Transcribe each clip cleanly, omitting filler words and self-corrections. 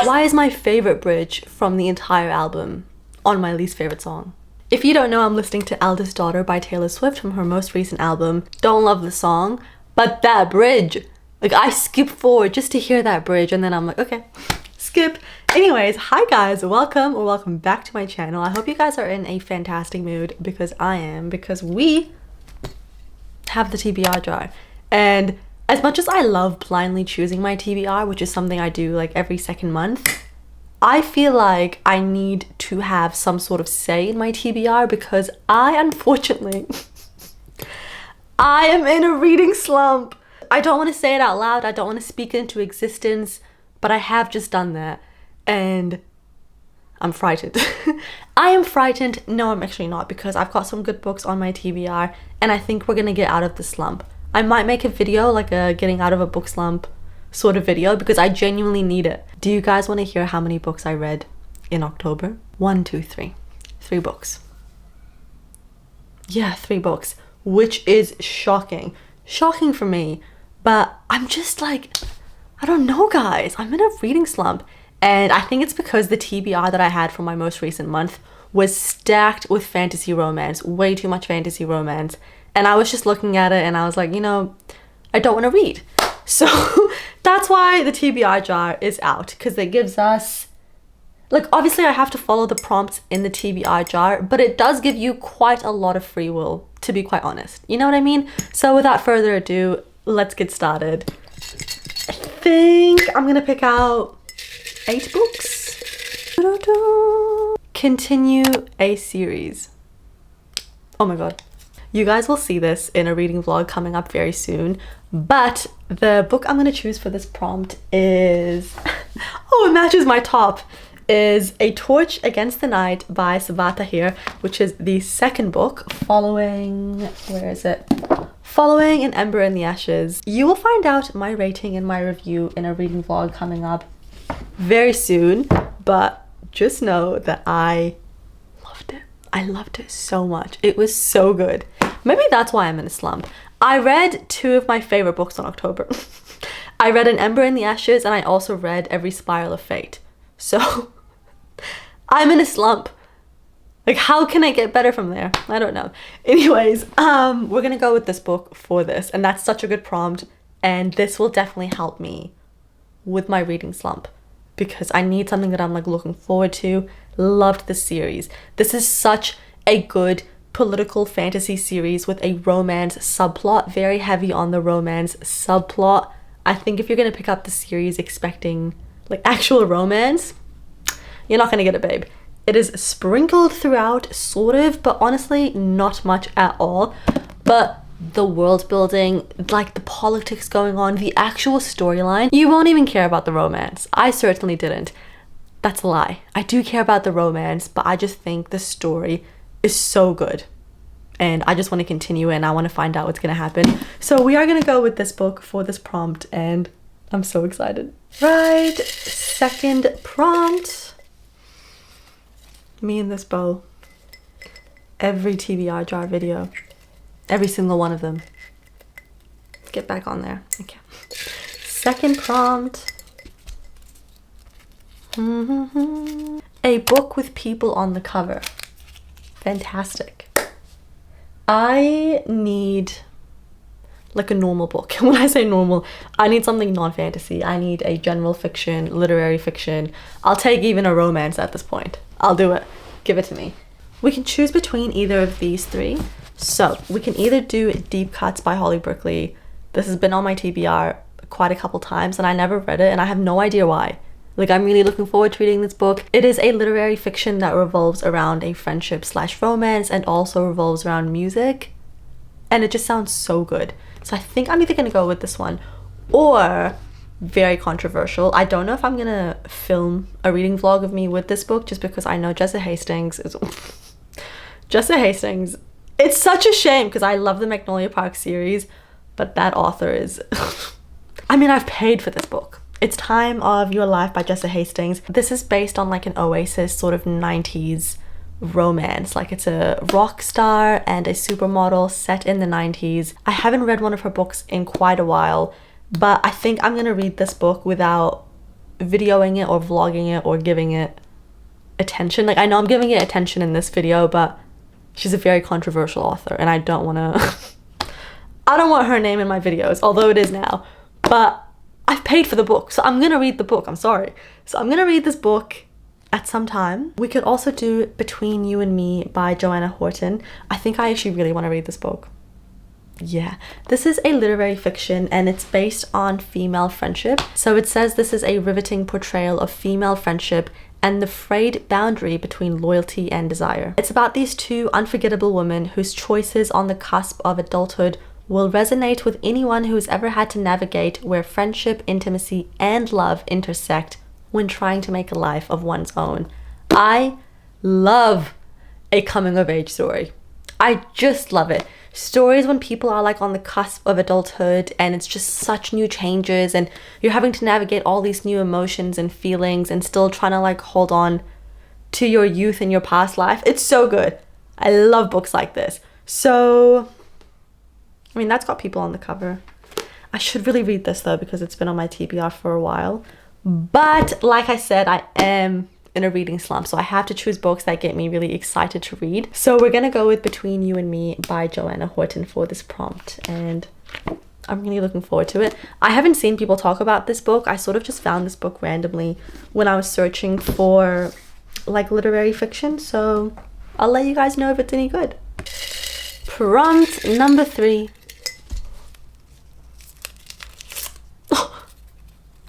Why is my favorite bridge from the entire album on my least favorite song? If you don't know, I'm listening to Eldest Daughter by Taylor Swift from her most recent album. Don't love the song, but that bridge, like I skip forward just to hear that bridge and then I'm like, okay, skip. Anyways, hi guys, welcome back to my channel. I hope you guys are in a fantastic mood, because I am, because we have the TBR jar. And as much as I love blindly choosing my TBR, which is something I do like every second month, I feel like I need to have some sort of say in my TBR, because I unfortunately I am in a reading slump. I don't want to say it out loud, I don't want to speak it into existence, but I have just done that and I'm frightened. I am frightened. No, I'm actually not, because I've got some good books on my TBR and I think we're gonna get out of the slump. I might make a video, like a getting out of a book slump sort of video, because I genuinely need it. Do you guys want to hear how many books I read in October? 1, 2, 3. 3 books. Yeah, 3 books, which is shocking. Shocking for me, but I'm just like, I don't know guys, I'm in a reading slump. And I think it's because the TBR that I had for my most recent month was stacked with fantasy romance, way too much fantasy romance. And I was just looking at it and I was like, you know, I don't want to read. So that's why the TBR jar is out, because it gives us, like, obviously I have to follow the prompts in the TBR jar, but it does give you quite a lot of free will, to be quite honest. You know what I mean? So without further ado, let's get started. I think I'm gonna pick out 8 books. Continue a series. Oh my god. You guys will see this in a reading vlog coming up very soon, but the book I'm going to choose for this prompt is, oh, it matches my top, is A Torch Against the Night by sarahhafidh, which is the second book following, where is it? Following An Ember in the Ashes. You will find out my rating and my review in a reading vlog coming up very soon, but just know that I loved it so much. It was so good. Maybe that's why I'm in a slump. I read 2 of my favorite books in October. I read An Ember in the Ashes and I also read Every Spiral of Fate. So I'm in a slump. Like, how can I get better from there? I don't know. Anyways, we're gonna go with this book for this, and that's such a good prompt, and this will definitely help me with my reading slump, because I need something that I'm like looking forward to. Loved the series. This is such a good political fantasy series with a romance subplot, very heavy on the romance subplot. I think if you're gonna pick up the series expecting like actual romance, you're not gonna get it, babe. It is sprinkled throughout, sort of, but honestly not much at all. But the world building, like the politics going on, the actual storyline, you won't even care about the romance. I certainly didn't. That's a lie. I do care about the romance, but I just think the story is so good. And I just want to continue it and I want to find out what's going to happen. So we are going to go with this book for this prompt and I'm so excited. Right, second prompt. Me and this bow. Every TBR jar video. Every single one of them. Let's get back on there. Okay. Second prompt. A book with people on the cover. Fantastic. I need like a normal book. When I say normal, I need something non-fantasy. I need a general fiction, literary fiction. I'll take even a romance at this point. I'll do it. Give it to me. We can choose between either of these 3. So we can either do Deep Cuts by Holly Berkeley. This has been on my TBR quite a couple times and I never read it and I have no idea why. Like, I'm really looking forward to reading this book. It is a literary fiction that revolves around a friendship / romance and also revolves around music. And it just sounds so good. So I think I'm either gonna go with this one or very controversial. I don't know if I'm gonna film a reading vlog of me with this book just because I know Jessa Hastings is Jessa Hastings. It's such a shame because I love the Magnolia Park series, but that author is I mean, I've paid for this book. It's Time of Your Life by Jessa Hastings. This is based on like an Oasis sort of 90s romance. Like, it's a rock star and a supermodel set in the 90s. I haven't read one of her books in quite a while, but I think I'm gonna read this book without videoing it or vlogging it or giving it attention. Like, I know I'm giving it attention in this video, but she's a very controversial author and I don't want to I don't want her name in my videos, although it is now. But I've paid for the book, so I'm gonna read the book. I'm sorry. So I'm gonna read this book at some time. We could also do Between You and Me by Joanna Horton. I think I actually really want to read this book. Yeah, this is a literary fiction and it's based on female friendship. So it says this is a riveting portrayal of female friendship and the frayed boundary between loyalty and desire. It's about these two unforgettable women whose choices on the cusp of adulthood will resonate with anyone who's ever had to navigate where friendship, intimacy, and love intersect when trying to make a life of one's own. I love a coming of age story. I just love it. Stories when people are like on the cusp of adulthood and it's just such new changes and you're having to navigate all these new emotions and feelings and still trying to like hold on to your youth and your past life. It's so good. I love books like this. So, I mean, that's got people on the cover. I should really read this though because it's been on my TBR for a while. But like I said, I am in a reading slump, so I have to choose books that get me really excited to read. So we're gonna go with Between You and Me by Joanna Horton for this prompt, and I'm really looking forward to it. I haven't seen people talk about this book. I sort of just found this book randomly when I was searching for like literary fiction, so I'll let you guys know if it's any good. Prompt number 3.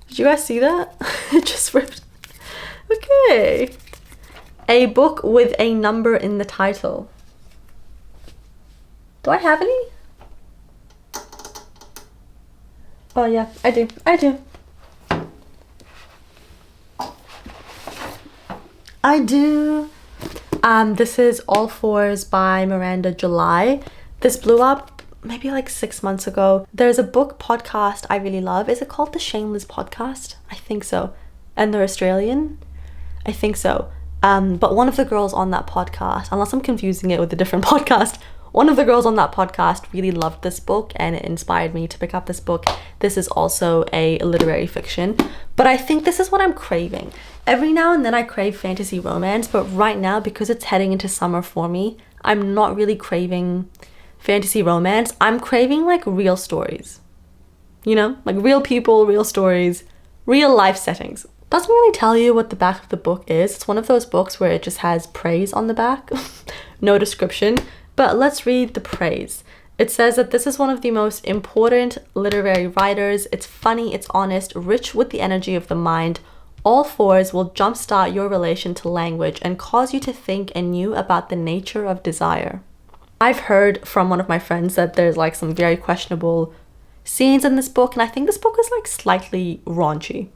Did you guys see that? It just ripped. Okay. A book with a number in the title. Do I have any? Oh yeah, I do. I do. I do. This is All Fours by Miranda July. This blew up maybe like 6 months ago. There's a book podcast I really love. Is it called The Shameless Podcast? I think so. And they're Australian? I think so. But one of the girls on that podcast, unless I'm confusing it with a different podcast, one of the girls on that podcast really loved this book and it inspired me to pick up this book. This is also a literary fiction, but I think this is what I'm craving. Every now and then I crave fantasy romance, but right now, because it's heading into summer for me, I'm not really craving fantasy romance. I'm craving like real stories, you know, like real people, real stories, real life settings. Doesn't really tell you what the back of the book is. It's one of those books where it just has praise on the back, no description, but let's read the praise. It says that this is one of the most important literary writers. It's funny, it's honest, rich with the energy of the mind. All Fours will jumpstart your relation to language and cause you to think anew about the nature of desire. I've heard from one of my friends that there's like some very questionable scenes in this book, and I think this book is like slightly raunchy.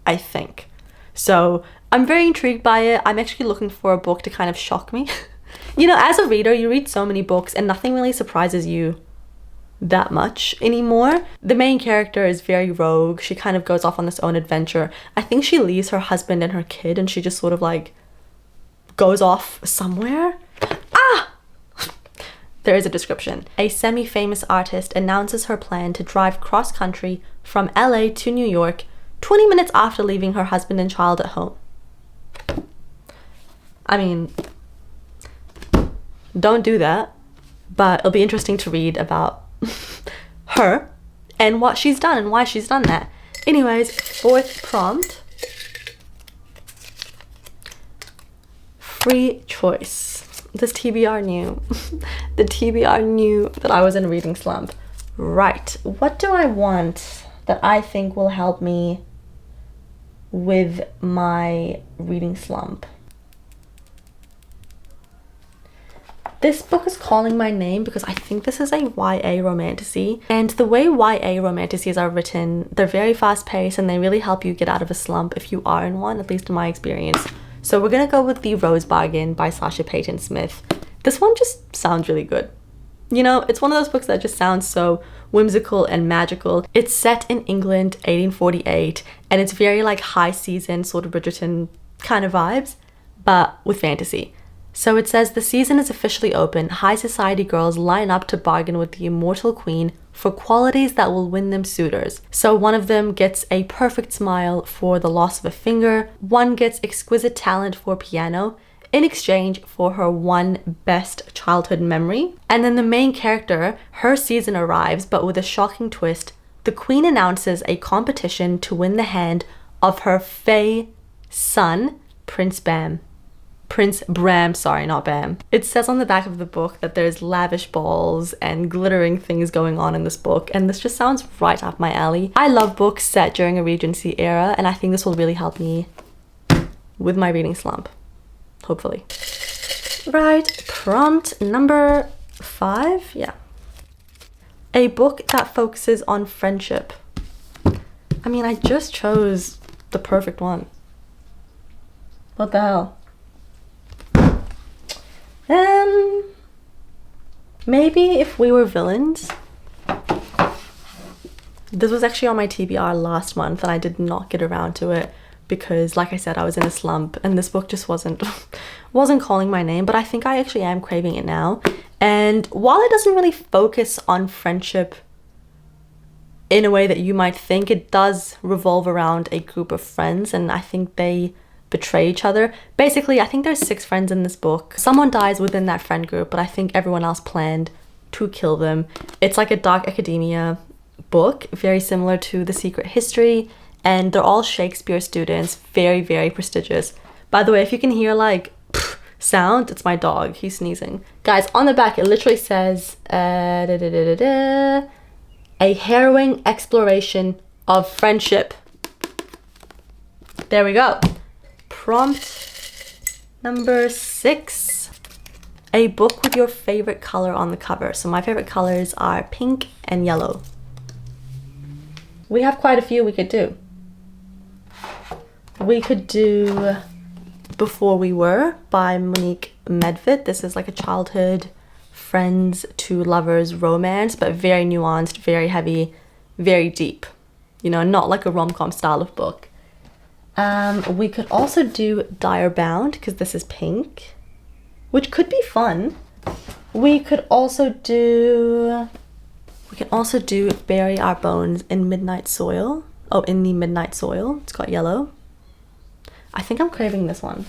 I think. So I'm very intrigued by it. I'm actually looking for a book to kind of shock me. You know, as a reader, you read so many books and nothing really surprises you that much anymore. The main character is very rogue. She kind of goes off on this own adventure. I think she leaves her husband and her kid and she just sort of like goes off somewhere. There is a description. A semi-famous artist announces her plan to drive cross-country from LA to New York 20 minutes after leaving her husband and child at home. I mean, don't do that, but it'll be interesting to read about her and what she's done and why she's done that. Anyways, 4th prompt. Free choice. This TBR knew. The TBR knew that I was in a reading slump. Right, what do I want that I think will help me with my reading slump? This book is calling my name because I think this is a YA romantasy, and the way YA romantasies are written, they're very fast-paced and they really help you get out of a slump if you are in one, at least in my experience. So we're gonna go with The Rose Bargain by Sasha Payton Smith. This one just sounds really good. You know, it's one of those books that just sounds so whimsical and magical. It's set in England, 1848, and it's very like high season, sort of Bridgerton kind of vibes, but with fantasy. So it says, the season is officially open. High society girls line up to bargain with the immortal queen for qualities that will win them suitors. So one of them gets a perfect smile for the loss of a finger, one gets exquisite talent for piano in exchange for her one best childhood memory. And then the main character, her season arrives, but with a shocking twist. The queen announces a competition to win the hand of her fae son, Prince Bram, sorry, not Bam. It says on the back of the book that there's lavish balls and glittering things going on in this book, and this just sounds right up my alley. I love books set during a Regency era, and I think this will really help me with my reading slump, hopefully. Right, prompt number 5, yeah. A book that focuses on friendship. I mean, I just chose the perfect one. What the hell? Maybe If We Were Villains. This was actually on my TBR last month and I did not get around to it because, like I said, I was in a slump and this book just wasn't calling my name, but I think I actually am craving it now. And while it doesn't really focus on friendship in a way that you might think, it does revolve around a group of friends, and I think they betray each other. Basically, I think there's 6 friends in this book. Someone dies within that friend group, but I think everyone else planned to kill them. It's like a dark academia book, very similar to The Secret History, and they're all Shakespeare students, very, very prestigious. By the way, if you can hear like sound, it's my dog, he's sneezing. Guys, on the back, it literally says, a harrowing exploration of friendship. There we go. Prompt number 6. A book with your favorite color on the cover. So my favorite colors are pink and yellow. We have quite a few we could do. We could do Before We Were by Monique Medved. This is like a childhood friends to lovers romance, but very nuanced, very heavy, very deep. You know, not like a rom-com style of book. We could also do Dire Bound because this is pink, which could be fun. We could also do Bury Our Bones in Midnight Soil. Oh, In the Midnight Soil. It's got yellow. I think I'm craving this one.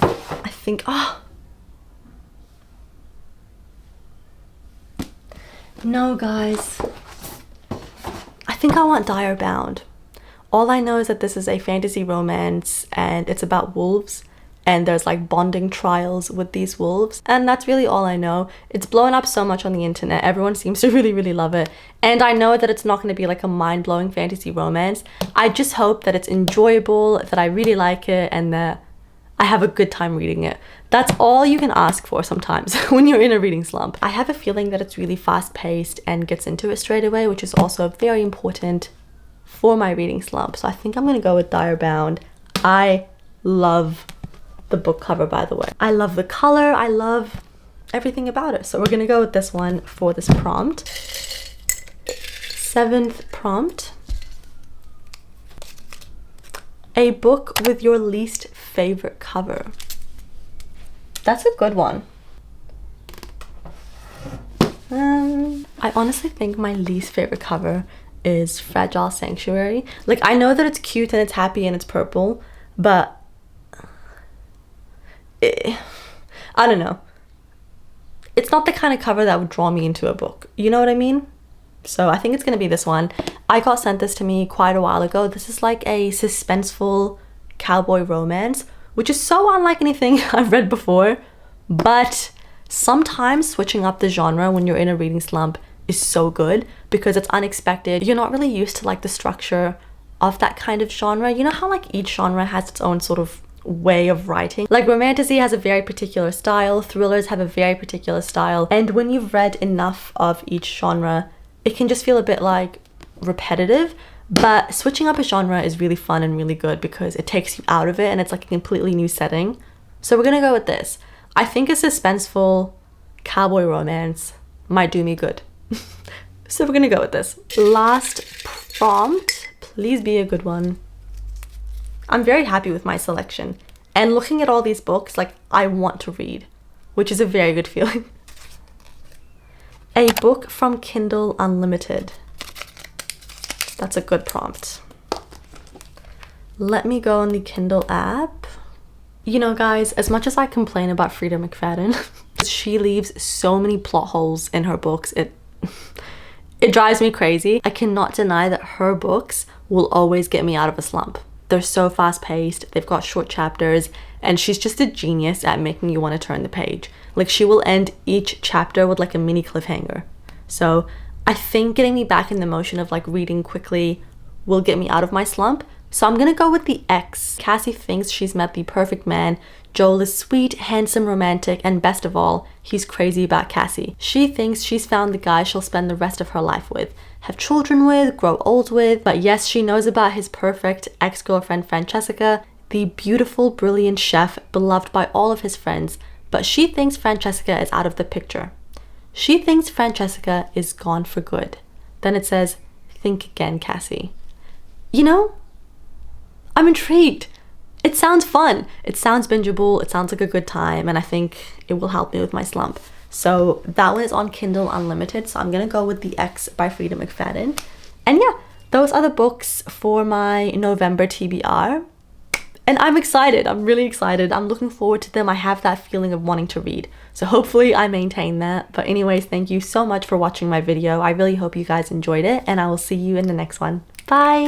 I think, no, guys. I think I want Dire Bound. All I know is that this is a fantasy romance and it's about wolves and there's like bonding trials with these wolves, and that's really all I know. It's blown up so much on the internet. Everyone seems to really, really love it, and I know that it's not going to be like a mind-blowing fantasy romance. I just hope that it's enjoyable, that I really like it, and that I have a good time reading it. That's all you can ask for sometimes when you're in a reading slump. I have a feeling that it's really fast-paced and gets into it straight away, which is also very important for my reading slump. So I think I'm gonna go with Dire Bound. I love the book cover, by the way. I love the color, I love everything about it. So we're gonna go with this one for this prompt. 7th prompt. A book with your least favorite cover. That's a good one. I honestly think my least favorite cover is Fragile Sanctuary. Like, I know that it's cute and it's happy and it's purple, but I don't know. It's not the kind of cover that would draw me into a book. You know what I mean? So I think it's gonna be this one. I got sent this to me quite a while ago. This is like a suspenseful cowboy romance, which is so unlike anything I've read before, but sometimes switching up the genre when you're in a reading slump is so good because it's unexpected. You're not really used to like the structure of that kind of genre. You know how like each genre has its own sort of way of writing? Like romantasy has a very particular style, thrillers have a very particular style, and when you've read enough of each genre, it can just feel a bit like repetitive. But switching up a genre is really fun and really good because it takes you out of it and it's like a completely new setting. So we're gonna go with this. I think a suspenseful cowboy romance might do me good. So we're gonna go with this. Last prompt, please be a good one. I'm very happy with my selection. And looking at all these books, like, I want to read, which is a very good feeling. A book from Kindle Unlimited. That's a good prompt. Let me go on the Kindle app. You know, guys, as much as I complain about Frida McFadden, she leaves so many plot holes in her books. It drives me crazy. I cannot deny that her books will always get me out of a slump. They're so fast-paced, they've got short chapters, and she's just a genius at making you want to turn the page. Like, she will end each chapter with like a mini cliffhanger. So I think getting me back in the motion of like reading quickly will get me out of my slump. So I'm gonna go with the X. Cassie thinks she's met the perfect man. Joel is sweet, handsome, romantic, and best of all, he's crazy about Cassie. She thinks she's found the guy she'll spend the rest of her life with, have children with, grow old with. But yes, she knows about his perfect ex-girlfriend Francesca, the beautiful, brilliant chef beloved by all of his friends. But she thinks Francesca is out of the picture. She thinks Francesca is gone for good. Then it says, think again, Cassie. You know, I'm intrigued. It sounds fun. It sounds bingeable. It sounds like a good time. And I think it will help me with my slump. So that one is on Kindle Unlimited. So I'm going to go with The X by Frida McFadden. And yeah, those are the books for my November TBR. And I'm excited. I'm really excited. I'm looking forward to them. I have that feeling of wanting to read. So hopefully I maintain that. But anyways, thank you so much for watching my video. I really hope you guys enjoyed it. And I will see you in the next one. Bye.